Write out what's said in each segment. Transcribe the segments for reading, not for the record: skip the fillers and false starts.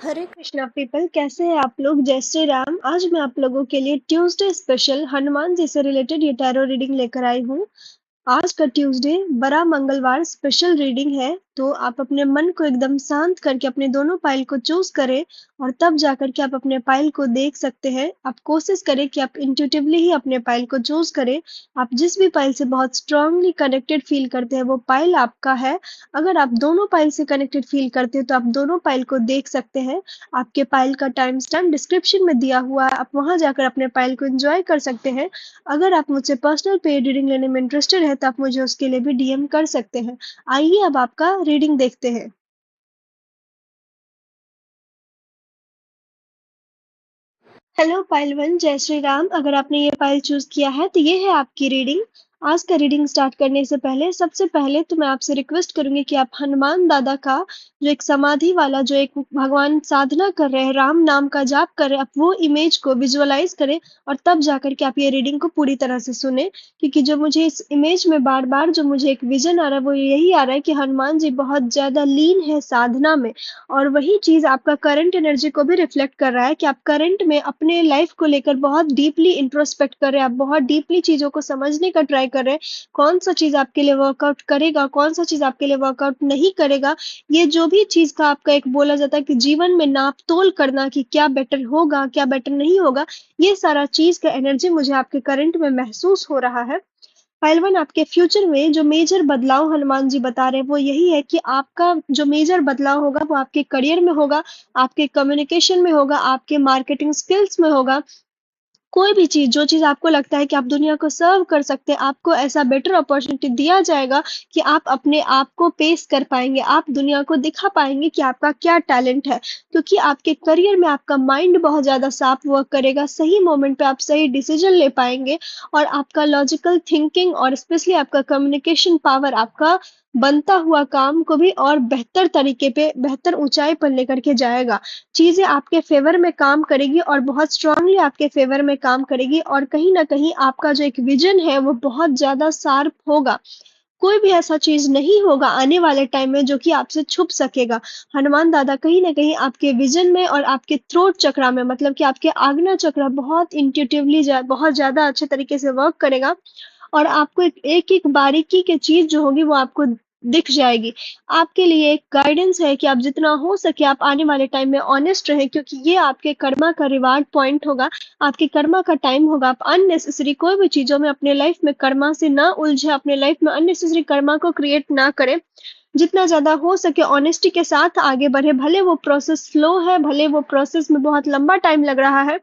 हरे Krishna people, कैसे हैं आप लोग? जय श्री राम। आज मैं आप लोगों के लिए ट्यूसडे स्पेशल हनुमान जी से रिलेटेड ये टैरो रीडिंग लेकर आई हूँ। आज का ट्यूसडे बड़ा मंगलवार स्पेशल रीडिंग है, तो आप अपने मन को एकदम शांत करके अपने दोनों पाइल को चूज करें और तब जाकर के आप अपने पाइल को देख सकते हैं। आप कोशिश करें कि आप इंट्यूटिवली ही अपने पाइल को चूज करें। आप जिस भी पाइल से बहुत स्ट्रांगली कनेक्टेड फील करते हैं वो पाइल आपका है। अगर आप दोनों पाइल से कनेक्टेड फील करते हो तो आप दोनों पाइल को देख सकते हैं। आपके पाइल का टाइम स्टैम्प डिस्क्रिप्शन में दिया हुआ है, आप वहां जाकर अपने पाइल को एंजॉय कर सकते हैं। अगर आप मुझसे पर्सनल पेड रीडिंग लेने में इंटरेस्टेड है तो आप मुझे उसके लिए भी डीएम कर सकते हैं। आइए अब आपका रीडिंग देखते हैं। हेलो पाइल वन, जय श्री राम। अगर आपने ये फाइल चूज किया है तो ये है आपकी रीडिंग। आज का रीडिंग स्टार्ट करने से पहले सबसे पहले तो मैं आपसे रिक्वेस्ट करूंगी कि आप हनुमान दादा का जो एक समाधि वाला, जो एक भगवान साधना कर रहे हैं, राम नाम का जाप कर रहे हैं, आप वो इमेज को विजुअलाइज करें और तब जाकर के आप ये रीडिंग को पूरी तरह से सुने। क्योंकि जो मुझे इस इमेज में बार बार जो मुझे एक विजन आ रहा है वो यही आ रहा है कि हनुमान जी बहुत ज्यादा लीन है साधना में। और वही चीज आपका करंट एनर्जी को भी रिफ्लेक्ट कर रहा है कि आप करंट में अपने लाइफ को लेकर बहुत डीपली इंट्रोस्पेक्ट कर रहे हैं, आप बहुत डीपली चीजों को समझने का ट्राई कर रहे हैं। कौन सा चीज आपके लिए वर्कआउट करेगा, कौन सा चीज आपके लिए वर्कआउट नहीं करेगा। ये जो भी चीज का आपका एक बोला जाता है कि जीवन में नाप तोल करना कि क्या बेटर होगा क्या बेटर नहीं होगा, ये सारा चीज का एनर्जी मुझे आपके करंट में महसूस हो रहा है। पहलवान, आपके फ्यूचर में जो मेजर बदलाव हनुमान जी बता रहे हैं वो यही है कि आपका जो मेजर बदलाव होगा वो आपके करियर में होगा, आपके कम्युनिकेशन में होगा, आपके मार्केटिंग स्किल्स में होगा। कोई भी चीज़, जो चीज़ आपको लगता है कि आप दुनिया को सर्व कर सकते हैं, आपको ऐसा बेटर अपॉर्चुनिटी दिया जाएगा कि आप अपने आप को पेश कर पाएँगे, आप दुनिया को दिखा पाएँगे कि आपका क्या टैलेंट है। क्योंकि आपके करियर में आपका माइंड बहुत ज़्यादा शार्प वर्क करेगा, सही मोमेंट पे आप सही डिसीजन ले पाएँगे और आपका लॉजिकल थिंकिंग और स्पेशली आपका कम्युनिकेशन पावर आपका बनता हुआ काम को भी और बेहतर तरीके पे, बेहतर ऊँचाई पर लेकर के जाएगा। चीज़ें आपके फ़ेवर में काम करेगी और बहुत स्ट्रांगली आपके फ़ेवर में काम करेगी और कहीं न कहीं आपका जो एक विज़न है वो बहुत ज़्यादा शार्प होगा। कोई भी ऐसा चीज़ नहीं होगा आने वाले टाइम में जो कि आपसे छुप सकेगा। हनुमान दादा कहीं न कहीं आपके विज़न में और आपके थ्रोट चक्रा में, मतलब कि आपके आज्ञा चक्र बहुत इंट्यूटिवली बहुत ज़्यादा अच्छे तरीके से वर्क करेगा और आपको एक-एक बारीकी की चीज़ जो होगी वो आपको दिख जाएगी। आपके लिए एक गाइडेंस है कि आप जितना हो सके आप आने वाले टाइम में ऑनेस्ट रहें, क्योंकि ये आपके कर्मा का रिवार्ड पॉइंट होगा, आपके कर्मा का टाइम होगा। आप अननेसेसरी कोई भी चीज़ों में अपने लाइफ में कर्मा से ना उलझे, अपने लाइफ में अननेसेसरी कर्मा को क्रिएट ना करें। जितना ज़्यादा हो सके ऑनेस्टी के साथ आगे बढ़े, भले वो प्रोसेस स्लो है, भले वो प्रोसेस में बहुत लंबा टाइम लग रहा है।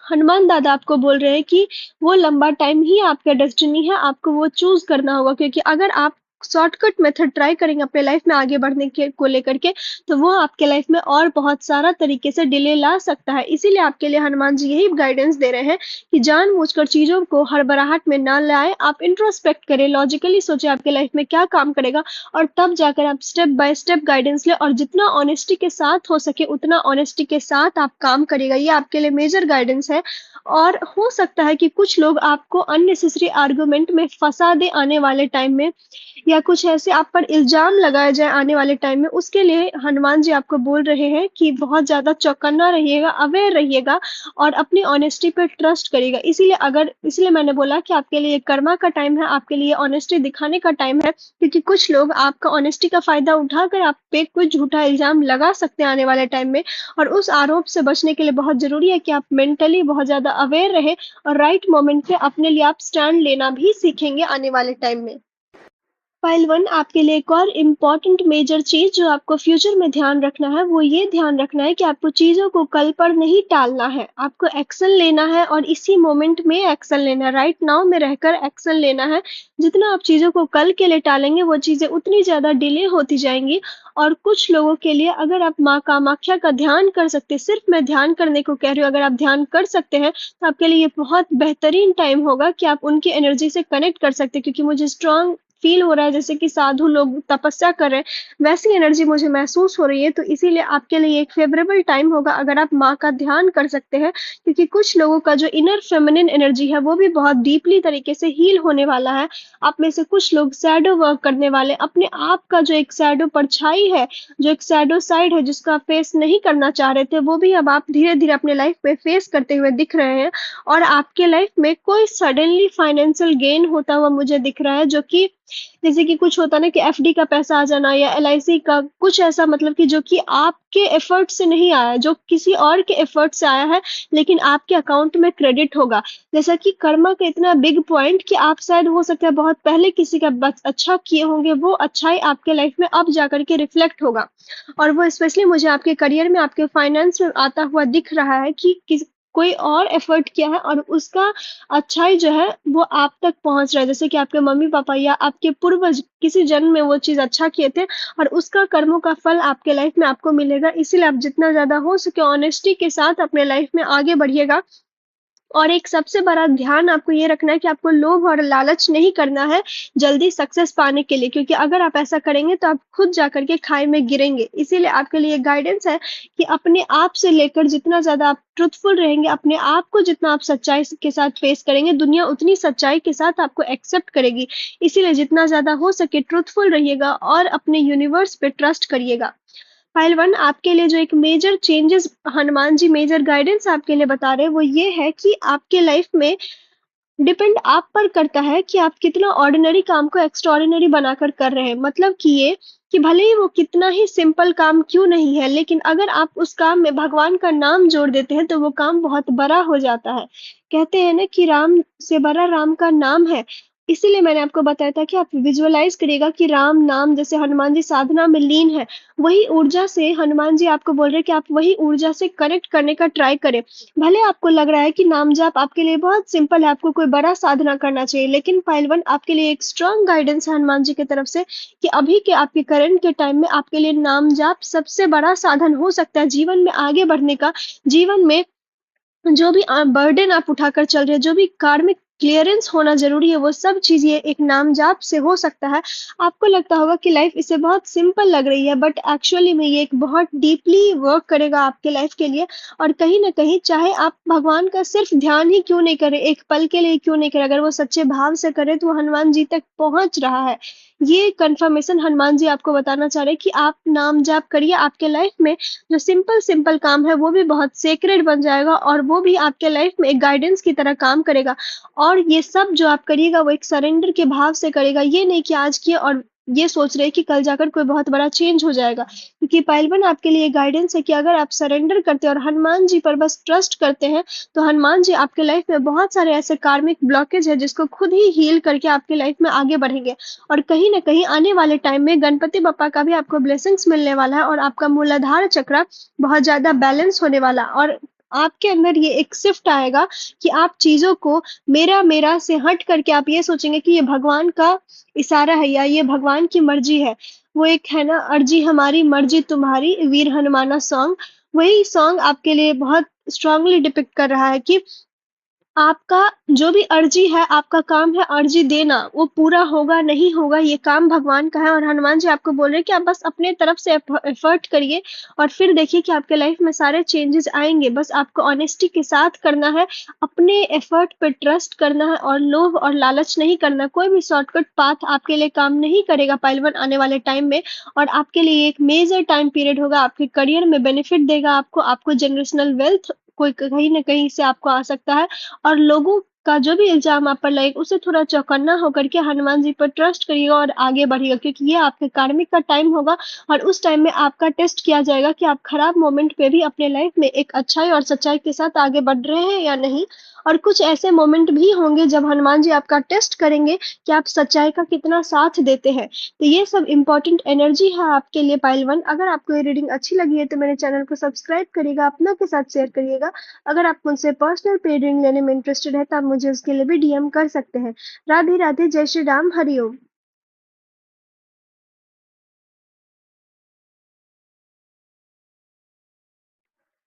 हनुमान दादा आपको बोल रहे हैं कि वो लंबा टाइम ही आपका डेस्टिनी है, आपको वो चूज़ करना होगा, क्योंकि अगर आप शॉर्टकट मेथड ट्राई करेंगे अपने लाइफ में आगे बढ़ने के को लेकर के, तो वो आपके लाइफ में और बहुत सारा तरीके से डिले ला सकता है। इसीलिए आपके लिए हनुमान जी यही गाइडेंस दे रहे हैं कि जानबूझकर चीज़ों को हड़बड़ाहट में ना लाएँ, आप इंट्रोस्पेक्ट करें, लॉजिकली सोचें आपके लाइफ में क्या काम करेगा और तब जाकर आप स्टेप बाय स्टेप गाइडेंस लें और जितना ऑनेस्टी के साथ हो सके उतना ऑनेस्टी के साथ आप काम करिएगा। ये आपके लिए मेजर गाइडेंस है। और हो सकता है कि कुछ लोग आपको अननेसेसरी आर्गुमेंट में फँसा दें आने वाले टाइम में, या कुछ ऐसे आप पर इल्ज़ाम लगाए जाएँ आने वाले टाइम में, उसके लिए हनुमान जी आपको बोल रहे हैं कि बहुत ज़्यादा चौकन्ना रहिएगा, अवेयर रहिएगा और अपनी ऑनेस्टी पे ट्रस्ट करिएगा। इसलिए मैंने बोला कि आपके लिए कर्मा का टाइम है, आपके लिए ऑनेस्टी दिखाने का टाइम है, क्योंकि कुछ लोग आपका ऑनेस्टी का फ़ायदा उठाकर आप पे कुछ झूठा इल्ज़ाम लगा सकते हैं आने वाले टाइम में। और उस आरोप से बचने के लिए बहुत ज़रूरी है कि आप मेंटली बहुत ज़्यादा अवेयर रहें और राइट मोमेंट पे अपने लिए आप स्टैंड लेना भी सीखेंगे आने वाले टाइम में। फाइल वन, आपके लिए एक और इम्पॉर्टेंट मेजर चीज़ जो आपको फ्यूचर में ध्यान रखना है वो ये ध्यान रखना है कि आपको चीज़ों को कल पर नहीं टालना है, आपको एक्शन लेना है और इसी मोमेंट में एक्शन लेना है, राइट नाउ में रहकर एक्शन लेना है। जितना आप चीज़ों को कल के लिए टालेंगे वो चीज़ें उतनी ज़्यादा डिले होती जाएंगी। और कुछ लोगों के लिए, अगर आप माँ कामाख्या का ध्यान कर सकते हैं, सिर्फ मैं ध्यान करने को कह रही हूँ, अगर आप ध्यान कर सकते हैं तो आपके लिए ये बहुत बेहतरीन टाइम होगा कि आप उनकी एनर्जी से कनेक्ट कर सकते हैं, क्योंकि मुझे स्ट्रांग फ़ील हो रहा है जैसे कि साधु लोग तपस्या कर रहे हैं, वैसी एनर्जी मुझे महसूस हो रही है। तो इसीलिए आपके लिए एक फ़ेवरेबल टाइम होगा अगर आप माँ का ध्यान कर सकते हैं, क्योंकि कुछ लोगों का जो इनर फेमिनिन एनर्जी है, वो भी बहुत डीपली तरीके से हील होने वाला है। आप में से कुछ लोग शैडो वर्क करने वाले, अपने आप का जो एक शैडो परछाई है, जो एक शैडो साइड है जिसको आप फेस नहीं करना चाह रहे थे, वो भी अब आप धीरे-धीरे अपने लाइफ में फेस करते हुए दिख रहे हैं। और आपके लाइफ में कोई सडनली फाइनेंशियल गेन होता हुआ मुझे दिख रहा है, जो कि जैसे कि कुछ होता है ना कि एफडी का पैसा आ जाना या एलआईसी का कुछ ऐसा, मतलब कि जो कि आपके एफर्ट से नहीं आया, जो किसी और के एफर्ट से आया है, लेकिन आपके अकाउंट में क्रेडिट होगा। जैसा कि कर्मा का इतना बिग पॉइंट कि आप शायद हो सकता है बहुत पहले किसी का अच्छा किए होंगे, वो अच्छाई आपके लाइफ में अब जाकर के रिफ्लेक्ट होगा। और वो स्पेशली मुझे आपके करियर में, आपके फाइनेंस में आता हुआ दिख रहा है कि कोई और एफर्ट किया है और उसका अच्छाई जो है वो आप तक पहुंच रहा है। जैसे कि आपके मम्मी पापा या आपके पूर्वज किसी जन्म में वो चीज अच्छा किए थे, और उसका कर्मों का फल आपके लाइफ में आपको मिलेगा। इसीलिए आप जितना ज्यादा हो सके ऑनेस्टी के साथ अपने लाइफ में आगे बढ़िएगा। और एक सबसे बड़ा ध्यान आपको ये रखना है कि आपको लोभ और लालच नहीं करना है जल्दी सक्सेस पाने के लिए, क्योंकि अगर आप ऐसा करेंगे तो आप खुद जाकर के खाई में गिरेंगे। इसीलिए आपके लिए गाइडेंस है कि अपने आप से लेकर जितना ज़्यादा आप ट्रुथफुल रहेंगे, अपने आप को जितना आप सच्चाई के साथ फेस करेंगे, दुनिया उतनी सच्चाई के साथ आपको एक्सेप्ट करेगी। इसीलिए जितना ज़्यादा हो सके ट्रुथफुल रहिएगा और अपने यूनिवर्स पे ट्रस्ट करिएगा। फाइल 1 आपके लिए जो एक major changes Hanuman ji major guidance आपके लिए बता रहे हैं, वो ये है कि आपके लाइफ में डिपेंड आप पर करता है कि आप कितना ऑर्डिनरी काम को एक्स्ट्राऑर्डिनरी बनाकर कर रहे हैं। मतलब कि ये कि भले ही वो कितना ही सिंपल काम क्यों नहीं है, लेकिन अगर आप उस काम में भगवान का नाम जोड़ देते हैं, तो वो काम बहुत बड़ा हो जाता है। कहते हैं ना कि राम से बड़ा राम का नाम है। इसीलिए मैंने आपको बताया था कि आप विजुअलाइज़ करिएगा कि राम नाम जैसे हनुमान जी साधना में लीन है, वही ऊर्जा से हनुमान जी आपको बोल रहे हैं कि आप वही ऊर्जा से कनेक्ट करने का ट्राई करें। भले आपको लग रहा है कि नाम जाप आपके लिए बहुत सिंपल है, आपको कोई बड़ा साधना करना चाहिए, लेकिन पाइलवन आपके लिए एक स्ट्रॉन्ग गाइडेंस है हनुमान जी की तरफ से कि अभी के आपके करंट के टाइम में आपके लिए नाम जाप सबसे बड़ा साधन हो सकता है जीवन में आगे बढ़ने का। जीवन में जो भी बर्डन आप उठाकर चल रहे हैं, जो भी कार्मिक क्लियरेंस होना ज़रूरी है, वो सब चीज़ ये एक नाम-जाप से हो सकता है। आपको लगता होगा कि लाइफ़ इससे बहुत सिंपल लग रही है, बट एक्चुअली में ये एक बहुत डीपली वर्क करेगा आपके लाइफ़ के लिए। और कहीं न कहीं चाहे आप भगवान का सिर्फ़ ध्यान ही क्यों नहीं करें, एक पल के लिए क्यों नहीं करें, अगर वो सच्चे भाव से करें, तो वो हनुमान जी तक पहुँच रहा है। ये कन्फर्मेशन हनुमान जी आपको बताना चाह रहे हैं कि आप नाम-जाप करिए, आपके लाइफ़ में जो सिंपल सिंपल काम है वो भी बहुत सेक्रेड बन जाएगा, और वो भी आपके लाइफ में एक गाइडेंस की तरह काम करेगा। और ये सब जो आप करिएगा वो एक सरेंडर के भाव से करेगा, ये नहीं कि आज किए और ये सोच रहे हैं कि कल जाकर कोई बहुत बड़ा चेंज हो जाएगा। क्योंकि पहलवान आपके लिए गाइडेंस है कि अगर आप सरेंडर करते हैं और हनुमान जी पर बस ट्रस्ट करते हैं, तो हनुमान जी आपके लाइफ में बहुत सारे ऐसे कार्मिक ब्लॉकेज है जिसको खुद ही हील करके आपकी लाइफ में आगे बढ़ेंगे। और कहीं न कहीं आने वाले टाइम में गणपति बप्पा का भी आपको ब्लेसिंग्स मिलने वाला है, और आपका मूलाधार चक्र बहुत ज़्यादा बैलेंस होने वाला, और आपके अंदर ये एक शिफ्ट आएगा कि आप चीज़ों को मेरा से हट करके आप ये सोचेंगे कि ये भगवान का इशारा है या ये भगवान की मर्ज़ी है। वो एक है ना, अर्ज़ी हमारी मर्ज़ी तुम्हारी वीर हनुमाना सॉन्ग, वही सॉन्ग आपके लिए बहुत स्ट्रांगली डिपिक्ट कर रहा है कि आपका जो भी अर्जी है, आपका काम है अर्जी देना, वो पूरा होगा, नहीं होगा, ये काम भगवान का है। और हनुमान जी आपको बोल रहे हैं कि आप बस अपने तरफ से एफर्ट करिए, और फिर देखिए कि आपके लाइफ में सारे चेंजेस आएँगे। बस आपको ऑनेस्टी के साथ करना है, अपने एफर्ट पे ट्रस्ट करना है, और लोभ और लालच नहीं करना। कोई भी शॉर्टकट पाथ आपके लिए काम नहीं करेगा पाइलवन आने वाले टाइम में, और आपके लिए एक मेजर टाइम पीरियड होगा, आपके करियर में बेनिफिट देगा आपको, आपको जनरेशनल वेल्थ कोई कहीं न कहीं से आपको आ सकता है। और लोगों का जो भी इल्ज़ाम आप पर लगेगा, उससे थोड़ा चौकन्ना होकर के हनुमान जी पर ट्रस्ट करिएगा और आगे बढ़िएगा, क्योंकि ये आपके कार्मिक का टाइम होगा, और उस टाइम में आपका टेस्ट किया जाएगा कि आप खराब मोमेंट पे भी अपने लाइफ में एक अच्छाई और सच्चाई के साथ आगे बढ़ रहे हैं या नहीं। और कुछ ऐसे मोमेंट भी होंगे जब हनुमान जी आपका टेस्ट करेंगे कि आप सच्चाई का कितना साथ देते हैं। तो ये सब इम्पोर्टेंट एनर्जी है आपके लिए पाइल 1। अगर आपको ये रीडिंग अच्छी लगी है तो मेरे चैनल को सब्सक्राइब करिएगा, अपनों के साथ शेयर करिएगा। अगर आप मुझसे पर्सनल पेड रीडिंग लेने में इंटरेस्टेड है तो आप मुझे उसके लिए भी डीएम कर सकते हैं। राधे राधे, जय श्री राम, हरिओम।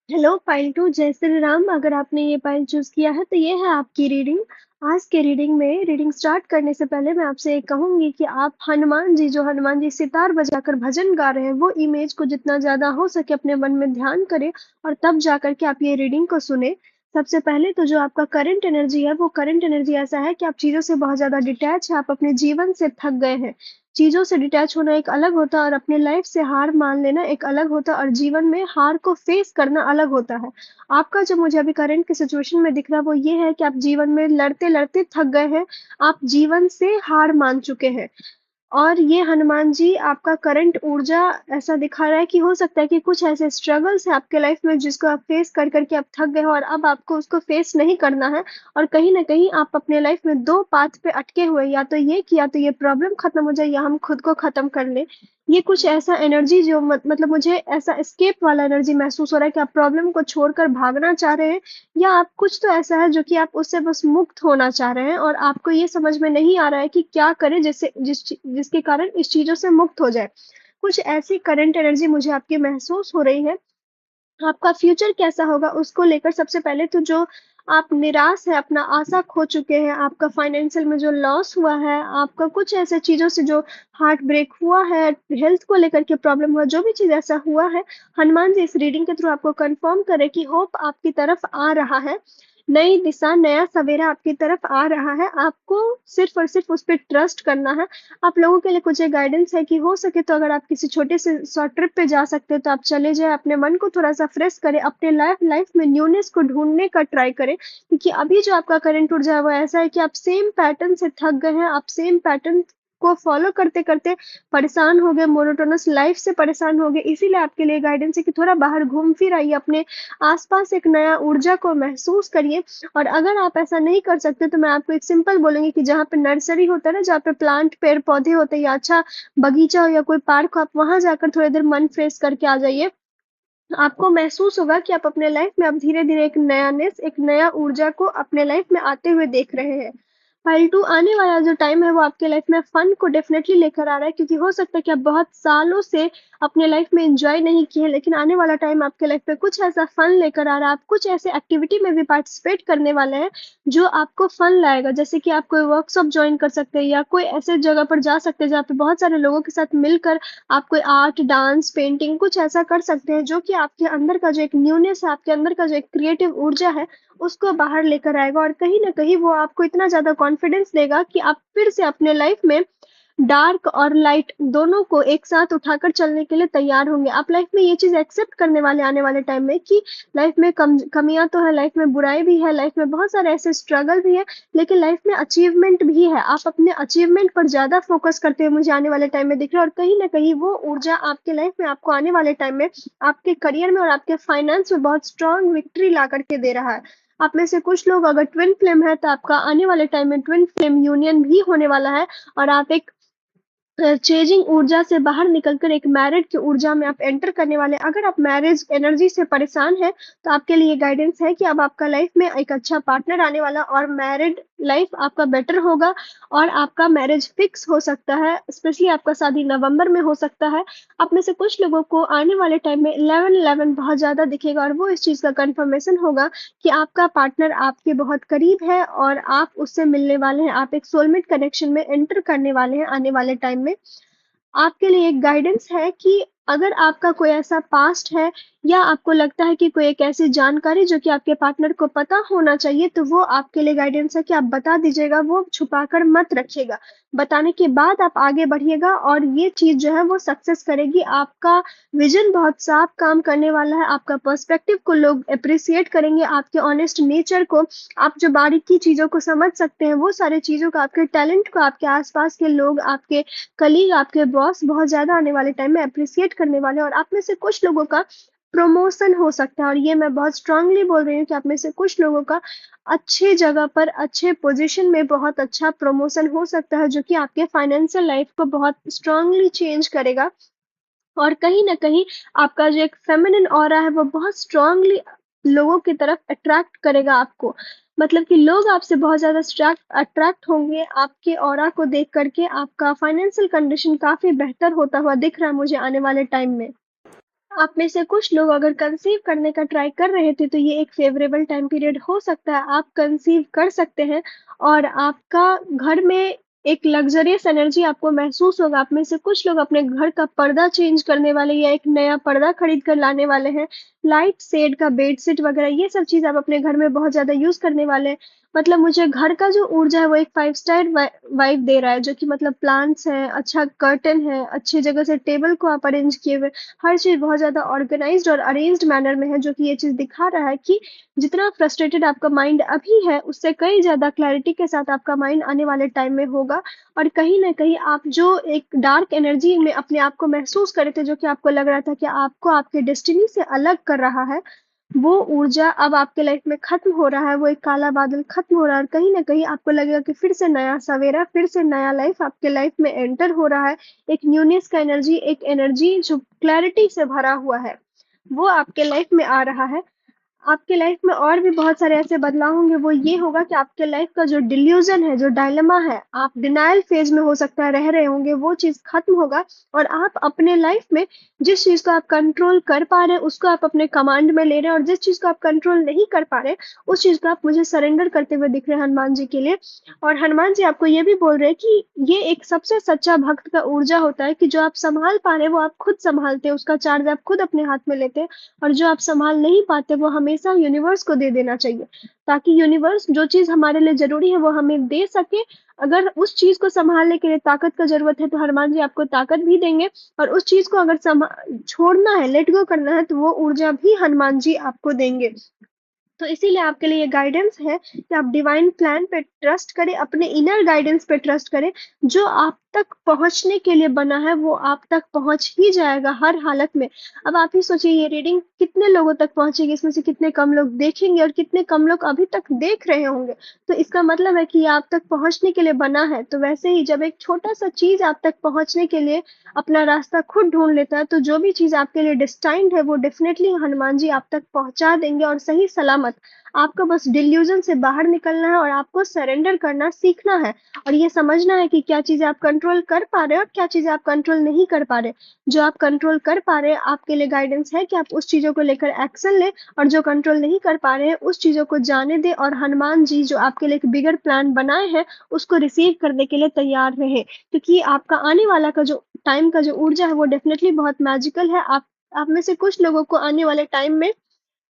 हेलो पाइल 2 जय श्री राम। अगर आपने ये पाइल चूज़ किया है तो ये है आपकी रीडिंग। आज के रीडिंग स्टार्ट करने से पहले मैं आपसे ये कहूँगी कि आप हनुमान जी जो हनुमान जी सितार बजाकर भजन गा रहे हैं वो इमेज को जितना ज़्यादा हो सके अपने मन में ध्यान करें और तब जाकर के आप ये रीडिंग को सुने। सबसे पहले तो जो आपका करंट एनर्जी है वो करंट एनर्जी ऐसा है कि आप चीज़ों से बहुत ज़्यादा डिटैच हैं, आप अपने जीवन से थक गए हैं। चीज़ों से डिटैच होना एक अलग होता है और अपने लाइफ से हार मान लेना एक अलग होता है और जीवन में हार को फेस करना अलग होता है। आपका जो मुझे अभी करंट की सिचुएशन में दिख रहा है वो ये है कि आप जीवन में लड़ते-लड़ते थक गए हैं, आप जीवन से हार मान चुके हैं। और ये हनुमान जी आपका करंट ऊर्जा ऐसा दिखा रहा है कि हो सकता है कि कुछ ऐसे स्ट्रगल्स हैं आपके लाइफ में जिसको आप फेस कर कर के आप थक गए हो और अब आपको उसको फेस नहीं करना है और कहीं न कहीं आप अपने लाइफ में 2 पाथ पे अटके हुए हैं, या तो ये कि या तो ये प्रॉब्लम खत्म हो जाए या हम खुद को खत्म कर लें। ये कुछ ऐसा एनर्जी जो मतलब मुझे ऐसा एस्केप वाला एनर्जी महसूस हो रहा है कि आप प्रॉब्लम को छोड़कर भागना चाह रहे हैं या आप कुछ तो ऐसा है जो कि आप उससे बस मुक्त होना चाह रहे हैं और आपको ये समझ में नहीं आ रहा है कि क्या करें जिसके कारण इस चीज़ों से मुक्त हो जाए। कुछ ऐसी करंट एनर्जी मुझे आपकी महसूस हो रही है। आपका फ्यूचर कैसा होगा उसको लेकर सबसे पहले तो जो आप निराश हैं, अपना आशा खो चुके हैं, आपका फाइनेंशियल में जो लॉस हुआ है, आपका कुछ ऐसे चीज़ों से जो हार्ट ब्रेक हुआ है, हेल्थ को लेकर के प्रॉब्लम हुआ, जो भी चीज़ ऐसा हुआ है, हनुमान जी इस रीडिंग के थ्रू आपको कन्फर्म करें कि होप आपकी तरफ आ रहा है। नई दिशा, नया सवेरा आपकी तरफ आ रहा है। आपको सिर्फ़ और सिर्फ़ उस पे ट्रस्ट करना है। आप लोगों के लिए कुछ एक गाइडेंस है कि हो सके तो अगर आप किसी छोटे से शॉर्ट ट्रिप पे जा सकते हो तो आप चले जाएँ, अपने मन को थोड़ा-सा फ्रेश करें, अपने लाइफ़ में न्यूनेस को ढूँढने का ट्राई करें। क्योंकि अभी जो आपका करंट ऊर्जा है वो ऐसा है कि आप सेम पैटर्न से थक गए हैं, आप सेम पैटर्न को फ़ॉलो करते-करते परेशान हो गए, मोनोटोनस लाइफ़ से परेशान हो गए। इसीलिए आपके लिए गाइडेंस है कि थोड़ा बाहर घूम फिर आइए, अपने आस-पास एक नया ऊर्जा को महसूस करिए। और अगर आप ऐसा नहीं कर सकते तो मैं आपको एक सिंपल बोलूँगी कि जहाँ पे नर्सरी होता है ना, जहाँ पे प्लांट पेड़-पौधे होते हैं या अच्छा बगीचा हो या कोई पार्क हो, आप वहाँ जाकर थोड़ी देर मन फ्रेश करके आ जाइए। आपको महसूस होगा कि आप अपने लाइफ में अब धीरे-धीरे एक नयानेस, एक नया ऊर्जा को अपने लाइफ में आते हुए देख रहे हैं। फालतू आने वाला जो टाइम है वो आपके लाइफ में फन को डेफ़िनेटली लेकर आ रहा है क्योंकि हो सकता है कि आप बहुत सालों से अपने लाइफ में एन्जॉय नहीं किए हैं, लेकिन आने वाला टाइम आपके लाइफ में कुछ ऐसा फन लेकर आ रहा है। आप कुछ ऐसे एक्टिविटी में भी पार्टिसिपेट करने वाले हैं, जो आपको फन लाएगा। जैसे कि आप कोई वर्कशॉप जॉइन कर सकते हैं या कोई ऐसे जगह पर जा सकते हैं, जहाँ पे बहुत सारे लोगों के साथ मिलकर आप कोई आर्ट, डांस, पेंटिंग कुछ ऐसा कर सकते हैं जो कि आपके अंदर का जो एक न्यूनेस है, आपके अंदर का जो एक क्रिएटिव ऊर्जा है, उसको बाहर लेकर आएगा और कहीं न कहीं वो आपको इतना ज़्यादा कॉन्फिडेंस देगा कि आप फिर से अपने लाइफ में डार्क और लाइट दोनों को एक साथ उठाकर चलने के लिए तैयार होंगे। आप लाइफ में ये चीज़ एक्सेप्ट करने वाले आने वाले टाइम में कि लाइफ में कमियाँ तो है, लाइफ में बुराई भी है, लाइफ में बहुत सारे ऐसे स्ट्रगल भी है, लेकिन लाइफ में अचीवमेंट भी है। आप अपने अचीवमेंट पर ज़्यादा फ़ोकस करते हुए मुझे आने वाले टाइम में दिख रहा है और कहीं न कहीं वो ऊर्जा आपके लाइफ में आपको आने वाले टाइम में आपके करियर में और आपके फाइनेंस में बहुत स्ट्रॉन्ग विक्ट्री ला कर के दे रहा है। आप में से कुछ लोग अगर ट्विन फ्लेम है तो आपका आने वाले टाइम में ट्विन फ्लेम यूनियन भी होने वाला है और आप एक चेजिंग ऊर्जा से बाहर निकलकर एक मैरिड की ऊर्जा में आप एंटर करने वाले हैं। अगर आप मैरिज एनर्जी से परेशान हैं, तो आपके लिए गाइडेंस है कि अब आपका लाइफ में एक अच्छा पार्टनर आने वाला और मैरिड लाइफ आपका बेटर होगा और आपका मैरिज फिक्स हो सकता है, स्पेशली आपका शादी नवंबर में हो सकता है। आप में से कुछ लोगों को आने वाले टाइम में 11-11 बहुत ज़्यादा दिखेगा और वो इस चीज़ का कन्फर्मेशन होगा कि आपका पार्टनर आपके बहुत करीब है और आप उससे मिलने वाले हैं। आप एक सोलमेट कनेक्शन में एंटर करने वाले हैं आने वाले टाइम में। आपके लिए एक गाइडेंस है कि अगर आपका कोई ऐसा पास्ट है या आपको लगता है कि कोई एक ऐसी जानकारी जो कि आपके पार्टनर को पता होना चाहिए, तो वो आपके लिए गाइडेंस है कि आप बता दीजिएगा, वो छुपाकर मत रखिएगा। बताने के बाद आप आगे बढ़िएगा और ये चीज़ जो है वो सक्सेस करेगी। आपका विज़न बहुत साफ काम करने वाला है, आपका पर्सपेक्टिव को लोग एप्रिशिएट करेंगे, आपके ऑनेस्ट नेचर को, आप जो बारीकी चीज़ों को समझ सकते हैं, वो सारी चीज़ों को, आपके टैलेंट को आपके आस-पास के लोग, आपके कलीग, आपके बॉस बहुत ज़्यादा आने वाले टाइम में एप्रिशिएट करने वाले हैं और आप में से कुछ लोगों का प्रमोशन हो सकता है और ये मैं बहुत स्ट्रांगली बोल रही हूँ कि आप में से कुछ लोगों का अच्छी जगह पर, अच्छे पोज़ीशन में बहुत अच्छा प्रमोशन हो सकता है, जो कि आपके फाइनेंशियल लाइफ़ को बहुत स्ट्रांगली चेंज करेगा और कहीं न कहीं आपका जो एक फेमिनिन ऑरा है, वो बहुत स्ट्रांगली लोगों की तरफ अट्रैक्ट करेगा आपको। मतलब कि लोग आपसे बहुत ज़्यादा अट्रैक्ट होंगे आपके ऑरा को देख कर के। आपका फाइनेंशियल कंडीशन काफ़ी बेहतर होता हुआ दिख रहा है मुझे आने वाले टाइम में। आप में से कुछ लोग अगर कंसीव करने का ट्राई कर रहे थे, तो ये एक फ़ेवरेबल टाइम पीरियड हो सकता है। आप कंसीव कर सकते हैं और आपका घर में एक लग्ज़रियस एनर्जी आपको महसूस होगा। आप में से कुछ लोग अपने घर का पर्दा चेंज करने वाले या एक नया पर्दा खरीद कर लाने वाले हैं। लाइट शेड का बेडशीट वग़ैरह ये सब चीज़ आप अपने घर में बहुत ज़्यादा यूज़ करने वाले हैं। मतलब मुझे घर का जो ऊर्जा है वो एक 5 स्टार वाइब दे रहा है, जो कि मतलब प्लांट्स हैं, अच्छा कर्टन है, अच्छी जगह से टेबल को आप अरेंज किए हुए, हर चीज़ बहुत ज़्यादा ऑर्गेनाइज़्ड और अरेंज्ड मैनर में है, जो कि ये चीज़ दिखा रहा है कि जितना फ्रस्ट्रेटेड आपका माइंड अभी है, उससे कई ज़्यादा क्लैरिटी के साथ आपका माइंड आने वाले टाइम में होगा। और कहीं न कहीं आप जो एक डार्क एनर्जी में अपने आप को महसूस कर रहे थे, जो कि आपको लग रहा था कि आपको आपके डेस्टिनी से अलग कर रहा है, वो ऊर्जा अब आपके लाइफ में खत्म हो रहा है, वो एक काला बादल खत्म हो रहा है और कहीं न कहीं आपको लगेगा कि फिर से नया सवेरा, फिर से नया लाइफ आपके लाइफ में एंटर हो रहा है। एक न्यूनेस का एनर्जी, एक एनर्जी जो क्लैरिटी से भरा हुआ है, वो आपके लाइफ में आ रहा है। आपके लाइफ में और भी बहुत सारे ऐसे बदलाव होंगे, वो ये होगा कि आपके लाइफ का जो डिल्यूज़न है, जो डायलेमा है, आप डिनायल फ़ेज़ में हो सकता है रह रहे होंगे, वो चीज़ खत्म होगा और आप अपने लाइफ में जिस चीज़ को आप कंट्रोल कर पा रहे हैं, उसको आप अपने कमांड में ले रहे हैं और जिस चीज़ को आप कंट्रोल नहीं कर पा रहे, उस चीज़ को आप मुझे सरेंडर करते हुए दिख रहे हैं हनुमान जी के लिए। और हनुमान जी आपको ये भी बोल रहे हैं कि ये एक सबसे सच्चा भक्त का ऊर्जा होता है कि जो आप सँभाल पा रहे हैं, वो आप खुद सँभालते हैं, उसका चार्ज आप खुद अपने हाथ में लेते हैं। और जो आप सँभाल नहीं पाते वो हमेशा यूनिवर्स को दे देना चाहिए, ताकि यूनिवर्स जो चीज़ हमारे लिए ज़रूरी है वो हमें दे सके। अगर उस चीज़ को सँभालने के लिए ताकत का ज़रूरत है तो हनुमान जी आपको ताकत भी देंगे और उस चीज़ को अगर छोड़ना है, लेट गो करना है तो वो ऊर्जा भी हनुमान जी आपको देंगे। तो इसीलिए आपके लिए ये गाइडेंस है कि आप डिवाइन प्लान पे ट्रस्ट करें, अपने इनर गाइडेंस पे ट्रस्ट करें। जो आप तक पहुँचने के लिए बना है, वो आप तक पहुँच ही जाएगा हर हालत में। अब आप ही सोचिए ये रीडिंग कितने लोगों तक पहुँचेगी, इसमें से कितने कम लोग देखेंगे और कितने कम लोग अभी तक देख रहे होंगे। तो इसका मतलब है कि ये आप तक पहुँचने के लिए बना है। तो वैसे ही जब एक छोटा-सा चीज़ आप तक पहुँचने के लिए अपना रास्ता खुद ढूँढ लेता है, तो जो भी चीज़ आपके लिए डेस्टाइन्ड है, वो डेफ़िनेटली हनुमान जी आप तक पहुँचा देंगे और सही सलामत। आपको बस डिल्यूज़न से बाहर निकलना है और आपको सरेंडर करना सीखना है और ये समझना है कि क्या चीज़ें आप कंट्रोल कर पा रहे हो और क्या चीज़ें आप कंट्रोल नहीं कर पा रहे। जो आप कंट्रोल कर पा रहे हैं, आपके लिए गाइडेंस है कि आप उस चीज़ों को लेकर एक्शन लें और जो कंट्रोल नहीं कर पा रहे हैं, उस चीज़ों को जाने दें और हनुमान जी जो आपके लिए एक बिगर प्लान बनाए हैं, उसको रिसीव करने के लिए तैयार रहें। क्योंकि आपका आने वाला का जो टाइम का जो ऊर्जा है, वो डेफ़िनेटली बहुत मैजिकल है। आप में से कुछ लोगों को आने वाले टाइम में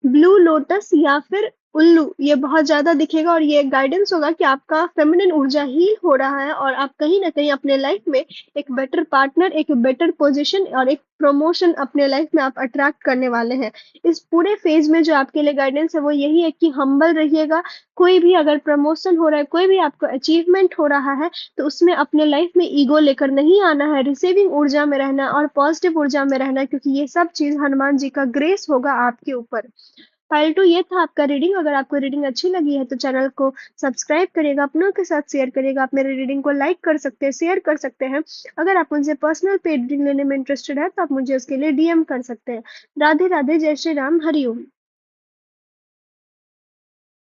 ब्लू लोटस या फिर उल्लू ये बहुत ज़्यादा दिखेगा और ये गाइडेंस होगा कि आपका फेमिनिन ऊर्जा हील हो रहा है और आप कहीं न कहीं अपने लाइफ में एक बेटर पार्टनर, एक बेटर पोज़ीशन और एक प्रमोशन अपने लाइफ में आप अट्रैक्ट करने वाले हैं। इस पूरे फ़ेज़ में जो आपके लिए गाइडेंस है वो यही है कि हम्बल रहिएगा। कोई भी अगर प्रमोशन हो रहा है, कोई भी आपको अचीवमेंट हो रहा है, तो उसमें अपने लाइफ में ईगो लेकर नहीं आना है, रिसीविंग ऊर्जा में रहना है और पॉज़िटिव ऊर्जा में रहना है क्योंकि ये सब चीज़ हनुमान जी का ग्रेस होगा आपके ऊपर। पार्ट 2 ये था आपका रीडिंग। अगर आपको रीडिंग अच्छी लगी है तो चैनल को सब्सक्राइब करिएगा, अपनों के साथ शेयर करिएगा। आप मेरे रीडिंग को लाइक कर सकते हैं, शेयर कर सकते हैं। अगर आप मुझसे पर्सनल पेड रीडिंग लेने में इंटरेस्टेड है तो आप मुझे उसके लिए डीएम कर सकते हैं। राधे राधे, जय श्री राम, हरि ओम।